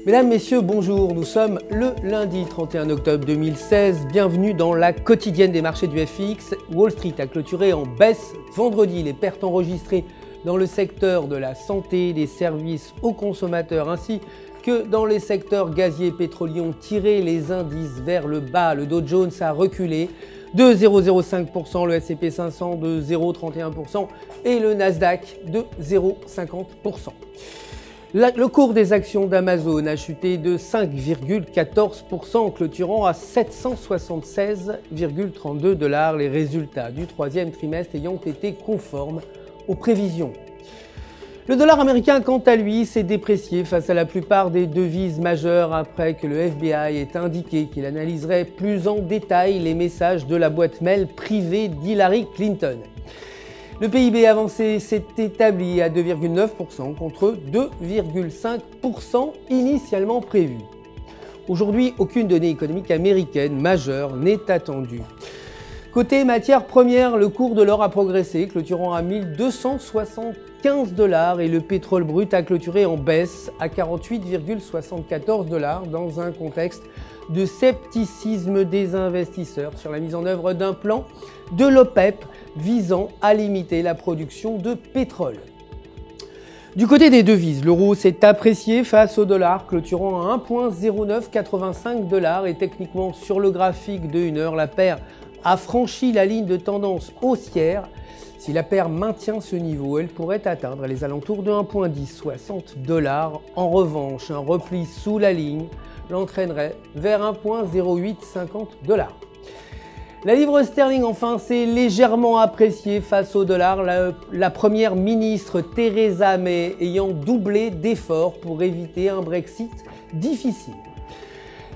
Mesdames, Messieurs, bonjour. Nous sommes le lundi 31 octobre 2016. Bienvenue dans la quotidienne des marchés du FX. Wall Street a clôturé en baisse vendredi. Les pertes enregistrées dans le secteur de la santé, des services aux consommateurs ainsi que dans les secteurs gaziers et pétroliers ont tiré les indices vers le bas. Le Dow Jones a reculé de 0,05%, le S&P 500 de 0,31% et le Nasdaq de 0,50%. Le cours des actions d'Amazon a chuté de 5,14%, clôturant à 776,32 $. Les résultats du troisième trimestre ayant été conformes aux prévisions. Le dollar américain, quant à lui, s'est déprécié face à la plupart des devises majeures après que le FBI ait indiqué qu'il analyserait plus en détail les messages de la boîte mail privée d'Hillary Clinton. Le PIB avancé s'est établi à 2,9% contre 2,5% initialement prévu. Aujourd'hui, aucune donnée économique américaine majeure n'est attendue. Côté matières premières, le cours de l'or a progressé, clôturant à 1275 $ et le pétrole brut a clôturé en baisse à 48,74 $ dans un contexte de scepticisme des investisseurs sur la mise en œuvre d'un plan de l'OPEP visant à limiter la production de pétrole. Du côté des devises, l'euro s'est apprécié face au dollar, clôturant à 1,0985 $ et techniquement sur le graphique de 1 heure, la paire a franchi la ligne de tendance haussière. Si la paire maintient ce niveau, elle pourrait atteindre les alentours de 1,1060 $. En revanche, un repli sous la ligne l'entraînerait vers 1,0850 $. La livre sterling, enfin, s'est légèrement appréciée face au dollar, la première ministre Theresa May ayant doublé d'efforts pour éviter un Brexit difficile.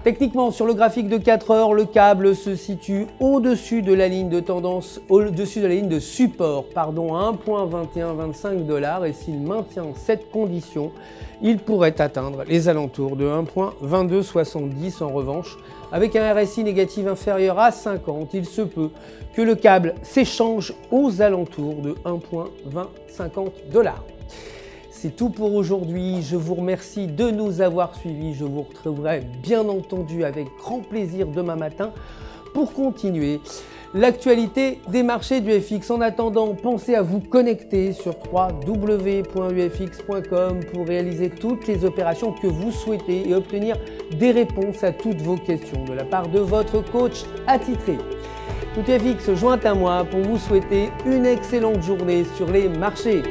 Techniquement, sur le graphique de 4 heures, le câble se situe au-dessus de la ligne de tendance, au-dessus de la ligne de support, à 1,2125 $ et s'il maintient cette condition, il pourrait atteindre les alentours de 1,2270 $. En revanche, avec un RSI négatif inférieur à 50, il se peut que le câble s'échange aux alentours de 1,2050 $. C'est tout pour aujourd'hui, je vous remercie de nous avoir suivis, je vous retrouverai bien entendu avec grand plaisir demain matin pour continuer l'actualité des marchés du FX. En attendant, pensez à vous connecter sur www.ufx.com pour réaliser toutes les opérations que vous souhaitez et obtenir des réponses à toutes vos questions de la part de votre coach attitré. Tout FX joint à moi pour vous souhaiter une excellente journée sur les marchés.